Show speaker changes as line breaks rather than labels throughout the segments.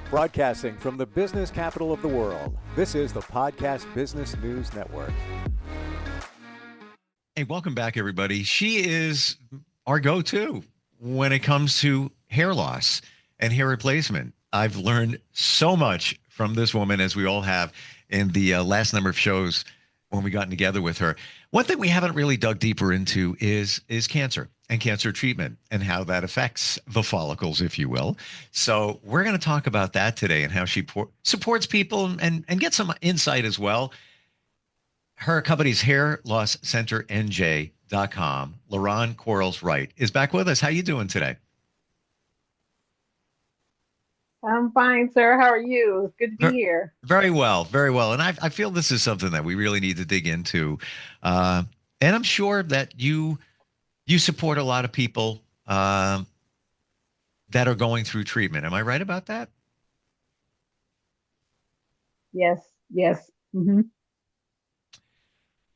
Broadcasting from the business capital of the world, this is the Podcast Business News Network.
Hey, welcome back, everybody. She is our go-to when it comes to hair loss and hair replacement. I've learned so much from this woman, as we all have in the last number of shows when we gotten together with her. One thing we haven't really dug deeper into is cancer and cancer treatment and how that affects the follicles, if you will. So we're going to talk about that today and how she supports people and get some insight as well. Her company's Hair Loss Center NJ.com. LaRonne Quarles Wright is back with us. How you doing today?
I'm fine, sir. How are you? It's good to be here.
Very well, very well. And I feel this is something that we really need to dig into. And I'm sure that you support a lot of people that are going through treatment. Am I right about that?
Yes, yes. Mm-hmm.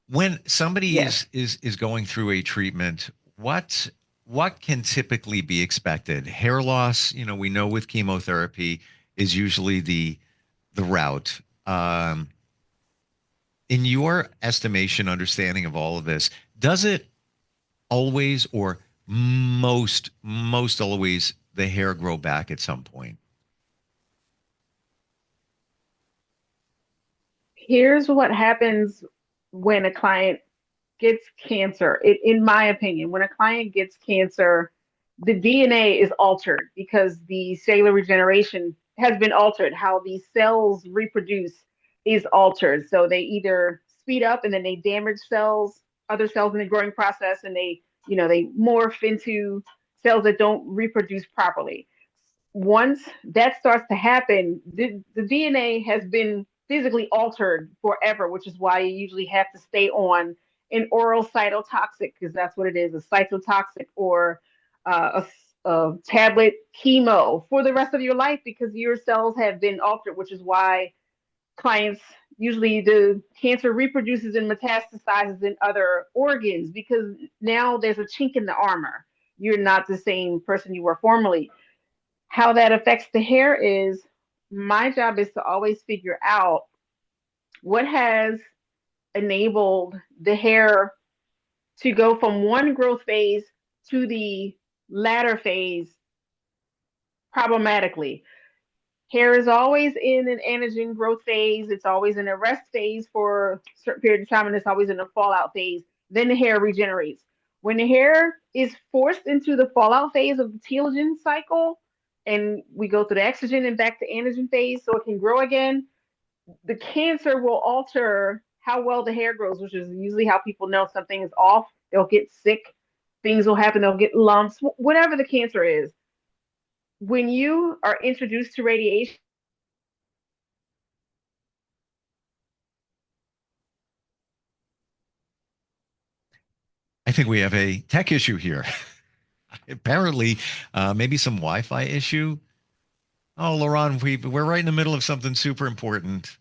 When somebody is going through a treatment, what can typically be expected? Hair loss, we know with chemotherapy is usually the route. In your estimation, understanding of all of this, does it always or most always the hair grow back at some point?
Here's what happens when a client gets cancer. In my opinion, when a client gets cancer, the DNA is altered because the cellular regeneration has been altered. How these cells reproduce is altered. So they either speed up and then they damage other cells in the growing process, and they morph into cells that don't reproduce properly. Once that starts to happen, the DNA has been physically altered forever, which is why you usually have to stay on an oral cytotoxic, because that's what it is, a cytotoxic, or a tablet chemo for the rest of your life, because your cells have been altered, which is why clients, usually the cancer reproduces and metastasizes in other organs, because now there's a chink in the armor. You're not the same person you were formerly. How that affects the hair is, my job is to always figure out what has enabled the hair to go from one growth phase to the latter phase problematically. Hair is always in an anagen growth phase. It's always in a rest phase for a certain period of time, and it's always in a fallout phase. Then the hair regenerates. When the hair is forced into the fallout phase of the telogen cycle, and we go through the exogen and back to anagen phase so it can grow again, the cancer will alter how well the hair grows, which is usually how people know something is off. They'll get sick, things will happen, they'll get lumps, whatever the cancer is. When you are introduced to radiation,
I think we have a tech issue here. Apparently, maybe some Wi-Fi issue. Oh, LaRonne, we're right in the middle of something super important.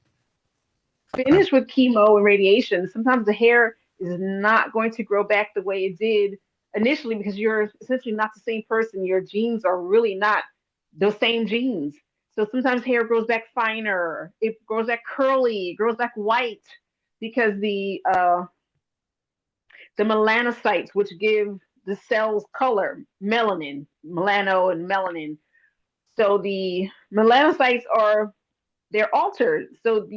finished with chemo and radiation, sometimes the hair is not going to grow back the way it did initially, because you're essentially not the same person. Your genes are really not the same genes. So sometimes hair grows back finer, it grows back curly, it grows back white, because the melanocytes, which give the cells color, melanin, melano and melanin. So the melanocytes they're altered. So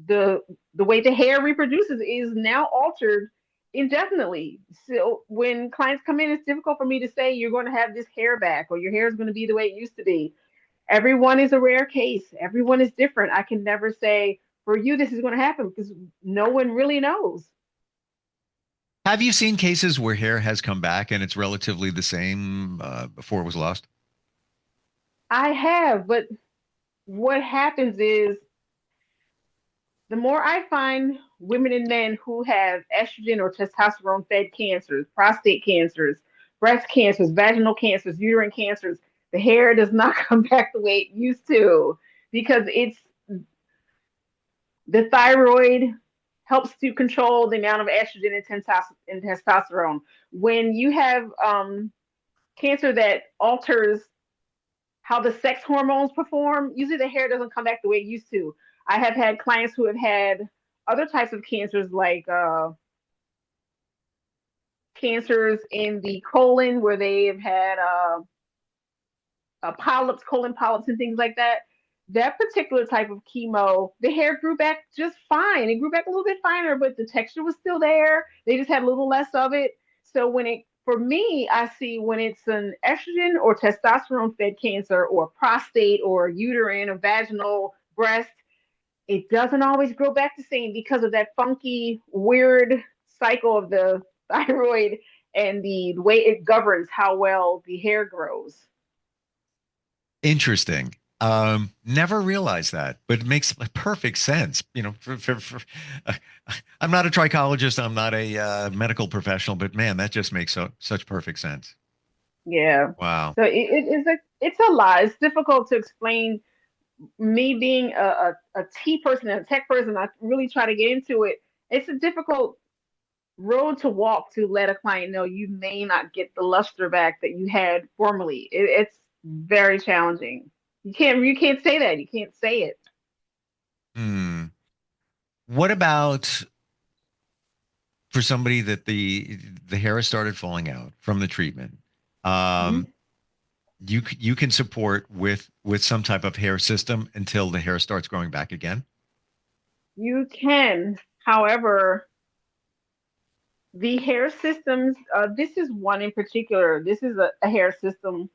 the way the hair reproduces is now altered indefinitely. So when clients come in, it's difficult for me to say you're going to have this hair back or your hair is going to be the way it used to be. Everyone is a rare case. Everyone is different. I can never say for you this is going to happen, because no one really knows.
Have you seen cases where hair has come back and it's relatively the same before it was lost?
I have, but what happens is, the more I find women and men who have estrogen or testosterone fed cancers, prostate cancers, breast cancers, vaginal cancers, uterine cancers, the hair does not come back the way it used to, because it's the thyroid helps to control the amount of estrogen and testosterone. When you have cancer that alters how the sex hormones perform. Usually the hair doesn't come back the way it used to. I have had clients who have had other types of cancers like cancers in the colon where they have had polyps, colon polyps, and things like that. That particular type of chemo, the hair grew back just fine. It grew back a little bit finer, but the texture was still there. They just had a little less of it. So for me, I see when it's an estrogen or testosterone fed cancer or prostate or uterine or vaginal breast, it doesn't always grow back the same because of that funky, weird cycle of the thyroid and the way it governs how well the hair grows.
Interesting. Never realized that, but it makes perfect sense. Uh, I'm not a trichologist. I'm not a medical professional, but man, that just makes such perfect sense.
Yeah.
Wow.
So it's a lot. It's difficult to explain. Me being a T person and a tech person, I really try to get into it. It's a difficult road to walk to let a client know you may not get the luster back that you had formerly. It's very challenging. You can't say that. You can't say it.
Hmm. What about for somebody that the hair has started falling out from the treatment? Um,
Mhm.
you can support with some type of hair system until the hair starts growing back again.
You can, however, the hair systems. This is one in particular. This is a hair system.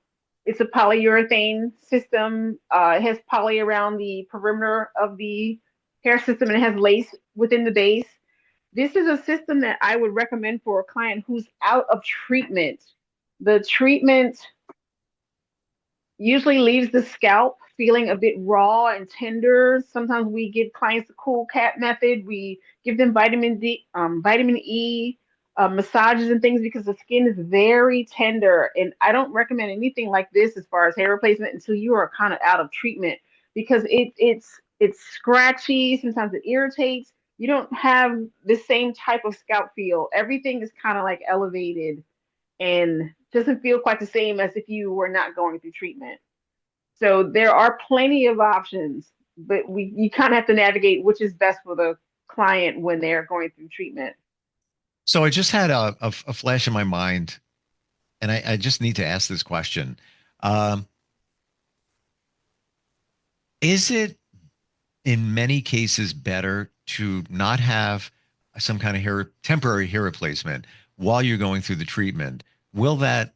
It's a polyurethane system. It has poly around the perimeter of the hair system, and it has lace within the base. This is a system that I would recommend for a client who's out of treatment. The treatment usually leaves the scalp feeling a bit raw and tender. Sometimes we give clients the cool cat method. We give them vitamin E, massages and things because the skin is very tender. And I don't recommend anything like this as far as hair replacement until you are kind of out of treatment because it's scratchy. Sometimes it irritates. You don't have the same type of scalp feel. Everything is kind of like elevated and doesn't feel quite the same as if you were not going through treatment. So there are plenty of options, but you kind of have to navigate which is best for the client when they're going through treatment.
So I just had a flash in my mind, and I just need to ask this question. Um, is it in many cases better to not have some kind of temporary hair replacement while you're going through the treatment? Will that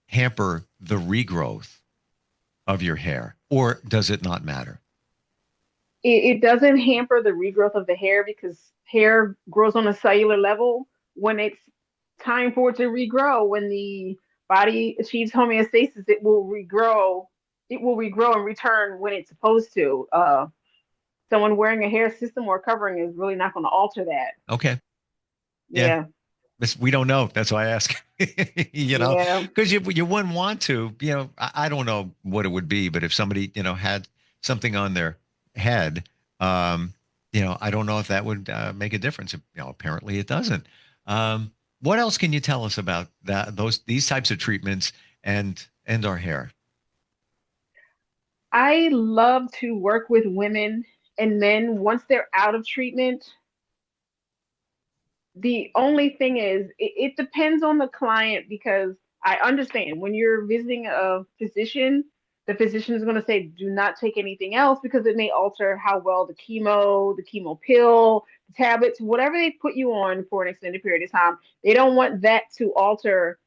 hamper the regrowth of your hair, or does it not matter?
It doesn't hamper the regrowth of the hair because hair grows on a cellular level when it's time for it to regrow. When the body achieves homeostasis, it will regrow. It will regrow and return when it's supposed to. Someone wearing a hair system or covering is really not going to alter that.
Okay. Yeah.
Yeah,
We don't know. That's why I ask.
yeah.
Because you wouldn't want to. I don't know what it would be, but if somebody had something on their head, um, I don't know if that would make a difference. Apparently it doesn't. What else can you tell us about these types of treatments and our hair?
I love to work with women and men once they're out of treatment. The only thing is, it depends on the client because I understand when you're visiting a physician, the physician is going to say, do not take anything else because it may alter how well the chemo pill, the tablets, whatever they put you on for an extended period of time, they don't want that to alter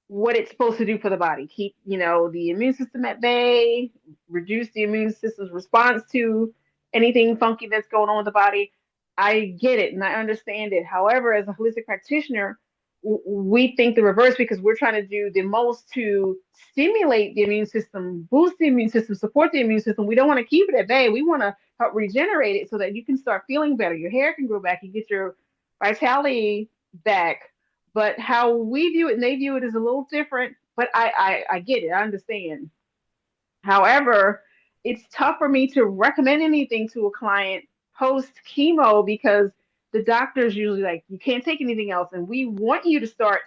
what it's supposed to do for the body. Keep, the immune system at bay, reduce the immune system's response to anything funky that's going on with the body. I get it and I understand it. However, as a holistic practitioner, we think the reverse because we're trying to do the most to stimulate the immune system, boost the immune system, support the immune system. We don't want to keep it at bay. We want to help regenerate it so that you can start feeling better. Your hair can grow back. You get your vitality back, but how we view it and they view it is a little different. But I get it. I understand. However, it's tough for me to recommend anything to a client post chemo because the doctor's usually like, you can't take anything else. And we want you to start.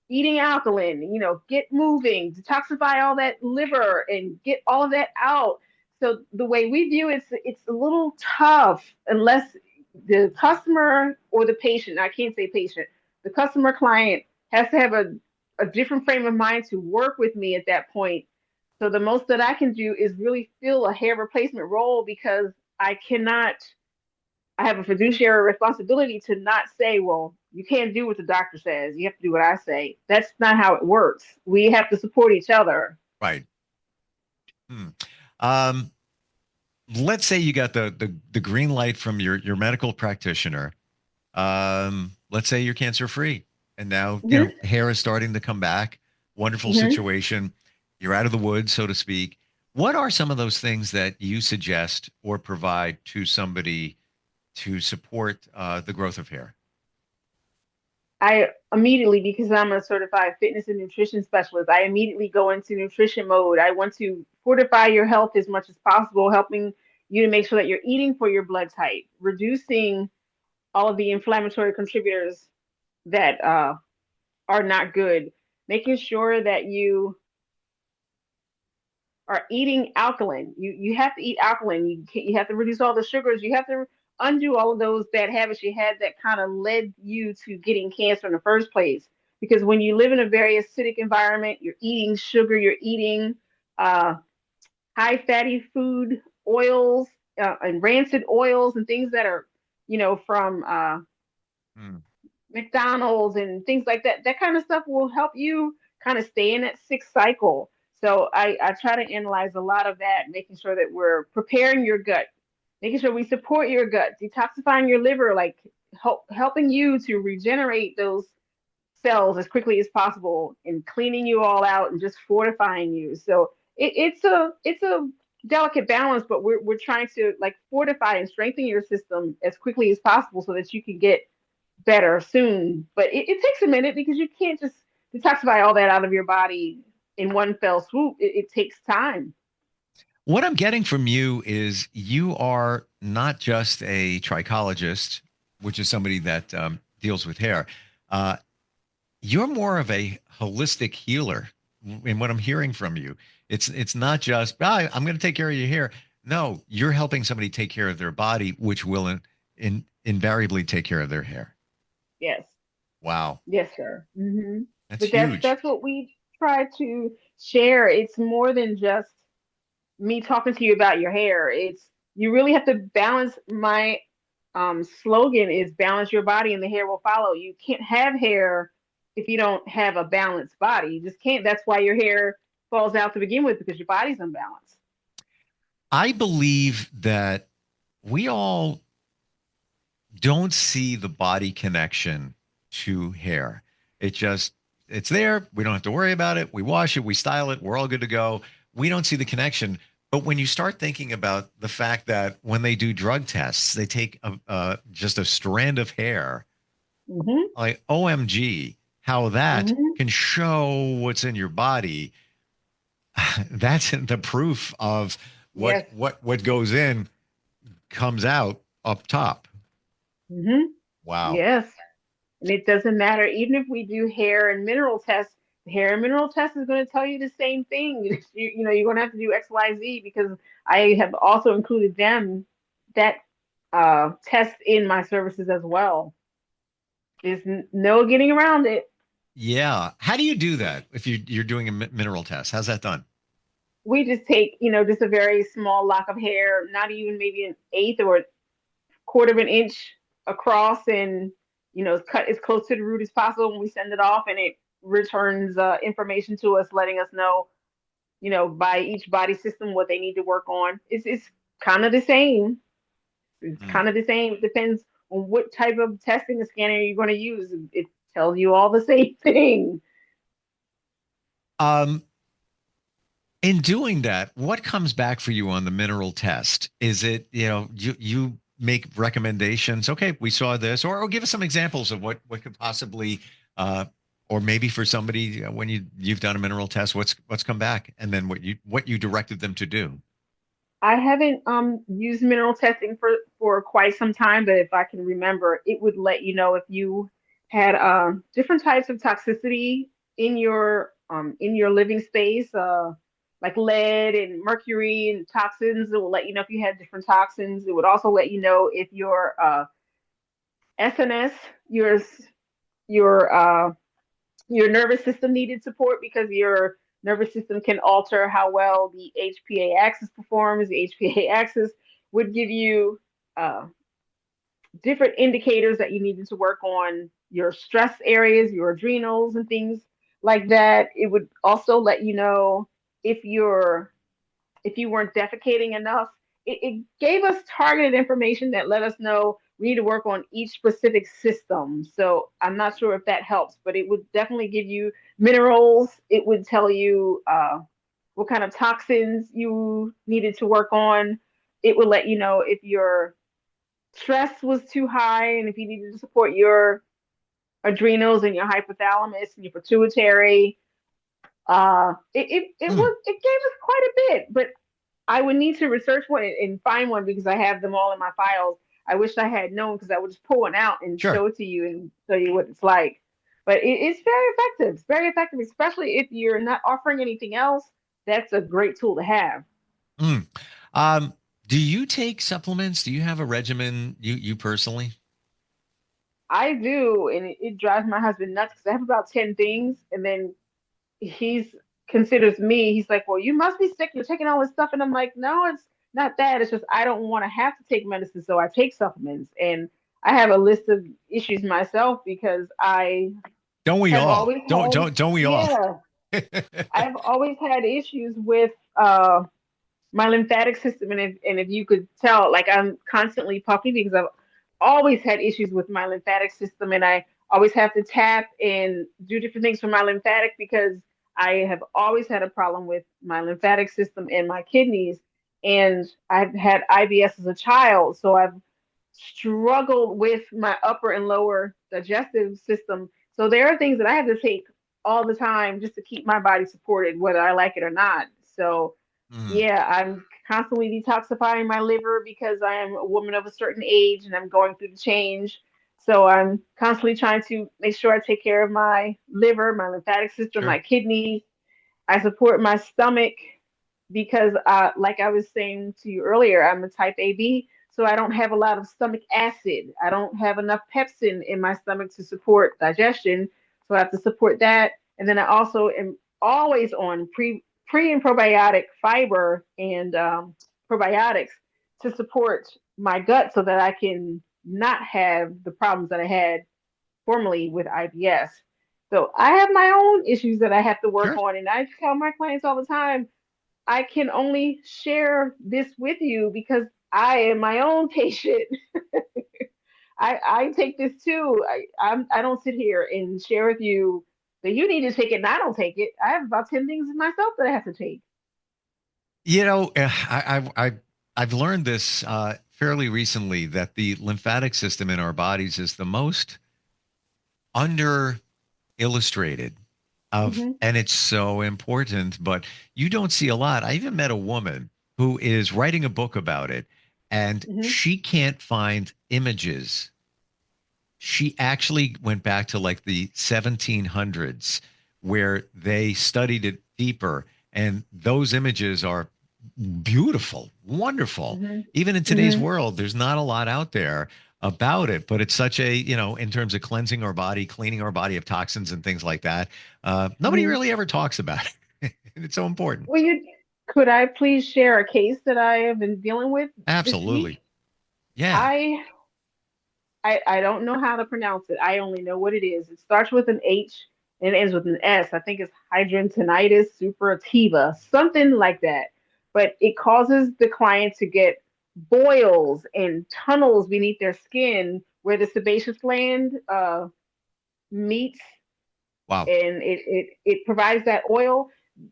eating alkaline, get moving, detoxify all that liver and get all of that out. So the way we view it, it's a little tough unless the customer or the patient, I can't say patient, the customer client has to have a different frame of mind to work with me at that point. So the most that I can do is really fill a hair replacement role because I cannot I have a fiduciary responsibility to not say, well, you can't do what the doctor says. You have to do what I say. That's not how it works. We have to support each other.
Right. Hmm. Um, let's say you got the green light from your medical practitioner. Let's say you're cancer free, and now
Mm-hmm.
hair is starting to come back. Wonderful
Mm-hmm.
situation. You're out of the woods, so to speak. What are some of those things that you suggest or provide to somebody to support the growth of hair?
I immediately, because I'm a certified fitness and nutrition specialist, I immediately go into nutrition mode. I want to fortify your health as much as possible, helping you to make sure that you're eating for your blood type, reducing all of the inflammatory contributors that are not good, making sure that you are eating alkaline. You have to eat alkaline. You have to reduce all the sugars. You have to undo all of those bad habits you had that kind of led you to getting cancer in the first place. Because when you live in a very acidic environment, you're eating sugar, you're eating uh, high fatty food, oils, and rancid oils and things that are, from
Hmm.
McDonald's and things like that. That kind of stuff will help you kind of stay in that sick cycle. So I try to analyze a lot of that, making sure that we're preparing your gut, making sure we support your gut, detoxifying your liver, like helping you to regenerate those cells as quickly as possible and cleaning you all out and just fortifying you. So it's a delicate balance, but we're trying to like fortify and strengthen your system as quickly as possible so that you can get better soon. But it takes a minute because you can't just detoxify all that out of your body in one fell swoop. It takes time.
What I'm getting from you is you are not just a trichologist, which is somebody that deals with hair. Uh, you're more of a holistic healer in what I'm hearing from you. It's not just I'm going to take care of your hair. No, you're helping somebody take care of their body, which will invariably take care of their hair.
Yes,
Wow,
yes, sir.
that's
But that's
huge.
that's what we try to share. It's more than just me talking to you about your hair. It's you really have to balance. My slogan is balance your body and the hair will follow. You can't have hair if you don't have a balanced body. You just can't. That's why your hair falls out to begin with because your body's unbalanced.
I believe that we all don't see the body connection to hair. It just it's there. We don't have to worry about it. We wash it, we style it, we're all good to go. We don't see the connection. But when you start thinking about the fact that when they do drug tests, they take just a strand of hair,
Hmm.
like OMG, how that
Hmm.
can show what's in your body. That's the proof of what
Yes.
what goes in comes out up top.
Hmm.
Wow.
Yes. And it doesn't matter, even if we do hair and mineral tests, the hair and mineral test is going to tell you the same thing. You're going to have to do XYZ because I have also included that test in my services as well. There's no getting around it.
Yeah. How do you do that if you're doing a mineral test? How's that done?
We just take, just a very small lock of hair, not even maybe an eighth or a quarter of an inch across, and cut as close to the root as possible when we send it off, and it returns information to us, letting us know, by each body system what they need to work on. It's kind of the same. It's
Hmm.
kind of the same. It depends on what type of testing scanner you're going to use. It tells you all the same thing.
Um, in doing that, what comes back for you on the mineral test? Is it, you make recommendations? Okay, we saw this, or give us some examples of what could possibly, uh, or maybe for somebody when you've done a mineral test, what's come back, and then what you directed them to do.
I haven't used mineral testing for quite some time, but if I can remember, it would let you know if you had different types of toxicity in your living space, like lead and mercury and toxins. It will let you know if you had different toxins. It would also let you know if your SNS, your your uh, your nervous system needed support, because your nervous system can alter how well the HPA axis performs. The HPA axis would give you uh, different indicators that you needed to work on your stress areas, your adrenals, and things like that. It would also let you know if if you weren't defecating enough. It gave us targeted information that let us know we need to work on each specific system. So I'm not sure if that helps, but it would definitely give you minerals. It would tell you what kind of toxins you needed to work on. It would let you know if your stress was too high and if you needed to support your adrenals and your hypothalamus and your pituitary.
Mm.
It gave us quite a bit, but I would need to research one and find one because I have them all in my files. I wish I had known, because I would just pull one out and
Sure.
show it to you and show you what it's like. But it's very effective. It's very effective, especially if you're not offering anything else. That's a great tool to have.
Mm. Um, do you take supplements? Do you have a regimen, you personally?
I do, and it drives my husband nuts because I have about 10 things, and then he's considers me. He's like, "Well, you must be sick. You're taking all this stuff," and I'm like, "No, it's not that. It's just I don't want to have to take medicine, so I take supplements." And I have a list of issues myself because I
Don't we
have
all?
always had,
Don't we all?
yeah, I've always had issues with my lymphatic system, and if you could tell, like I'm constantly puffy because I've always had issues with my lymphatic system, and I always have to tap and do different things for my lymphatic because I have always had a problem with my lymphatic system and my kidneys, and I've had IBS as a child, so I've struggled with my upper and lower digestive system. So there are things that I have to take all the time just to keep my body supported, whether I like it or not. So
Mm.
yeah, I'm constantly detoxifying my liver because I am a woman of a certain age and I'm going through the change. So I'm constantly trying to make sure I take care of my liver, my lymphatic system,
Sure.
my kidneys. I support my stomach because, like I was saying to you earlier, I'm a type AB, so I don't have a lot of stomach acid. I don't have enough pepsin in my stomach to support digestion, so I have to support that. And then I also am always on pre and probiotic fiber and probiotics to support my gut so that I can not have the problems that I had formerly with IBS. So I have my own issues that I have to work
Sure.
on, and I tell my clients all the time, I can only share this with you because I am my own patient. I take this too. I don't sit here and share with you that you need to take it and I don't take it. I have about 10 things in myself that I have to take.
I've learned this fairly recently that the lymphatic system in our bodies is the most under illustrated of,
Hmm.
and it's so important, but you don't see a lot. I even met a woman who is writing a book about it, and
Hmm.
she can't find images. She actually went back to like the 1700s where they studied it deeper, and those images are beautiful, wonderful.
Hmm.
Even in today's
Hmm.
world, there's not a lot out there about it, but it's such a, in terms of cleansing our body, cleaning our body of toxins and things like that. Nobody
Hmm.
really ever talks about it. And it's so important.
Well, could I please share a case that I have been dealing with this
Absolutely.
week?
Yeah.
I I don't know how to pronounce it. I only know what it is. It starts with an H and it ends with an S. I think it's hydrintonitis suppurativa, something like that. But it causes the client to get boils and tunnels beneath their skin where the sebaceous gland meets,
Wow.
and it provides that oil.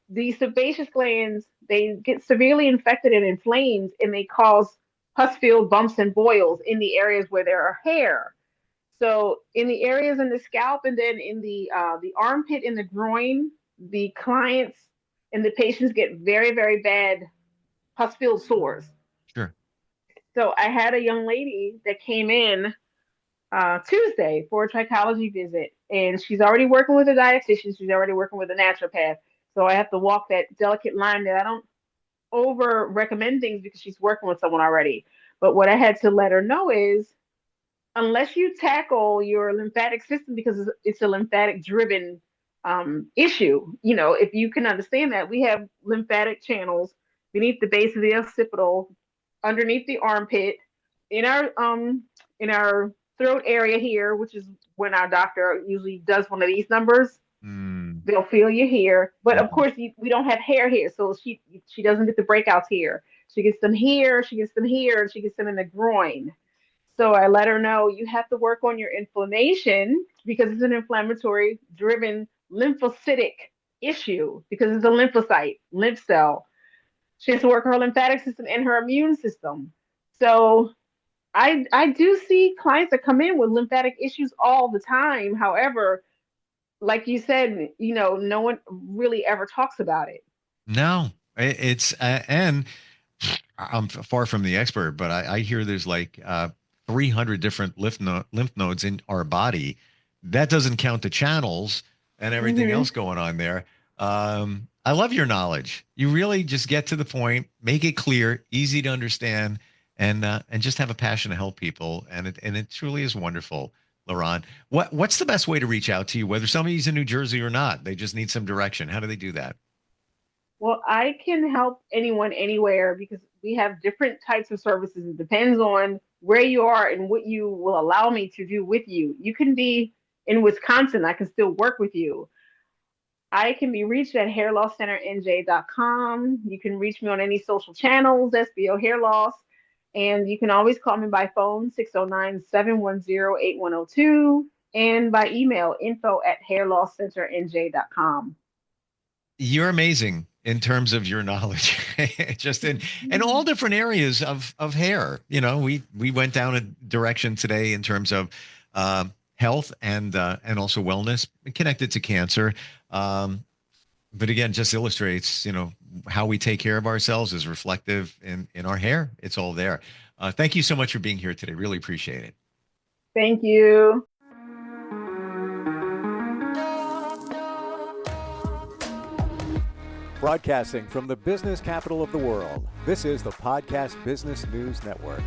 These sebaceous glands, they get severely infected and inflamed, and they cause pus-filled bumps and boils in the areas where there are hair. So in the areas in the scalp and then in the armpit and the groin, the clients and the patients get very, very bad pus-filled sores.
Sure.
So I had a young lady that came in Tuesday for a trichology visit, and she's already working with a dietitian. She's already working with a naturopath. So I have to walk that delicate line that I don't over recommend things because she's working with someone already. But what I had to let her know is unless you tackle your lymphatic system because it's a lymphatic driven issue, if you can understand that we have lymphatic channels beneath the base of the occipital, underneath the armpit, in our throat area here, which is when our doctor usually does one of these numbers. They'll feel you here, but of course we don't have hair here, so she doesn't get the breakouts here. She gets them here, she gets them here, and she gets them in the groin. So I let her know you have to work on your inflammation because it's an inflammatory driven lymphocytic issue because it's a lymphocyte, lymph cell. She has to work her lymphatic system and her immune system. So I do see clients that come in with lymphatic issues all the time. However, like you said, no one really ever talks about it.
No, it's and I'm far from the expert, but I hear there's like 300 different lymph nodes in our body. That doesn't count the channels and everything else going on there. I love your knowledge. You really just get to the point, make it clear, easy to understand, and just have a passion to help people. And it truly is wonderful. LaRonne, what's the best way to reach out to you, whether somebody's in New Jersey or not? They just need some direction. How do they do that?
Well, I can help anyone anywhere because we have different types of services. It depends on where you are and what you will allow me to do with you. You can be in Wisconsin, I can still work with you. I can be reached at hairlosscenternj.com. You can reach me on any social channels, SBO Hair Loss. And you can always call me by phone, 609-710-8102, and by email, info@hairlosscenternj.com.
You're amazing in terms of your knowledge, just in all different areas of hair. We went down a direction today in terms of health and also wellness connected to cancer. But again, just illustrates, how we take care of ourselves is reflective in our hair. It's all there. Thank you so much for being here today. Really appreciate it.
Thank you.
Broadcasting from the business capital of the world, this is the Podcast Business News Network.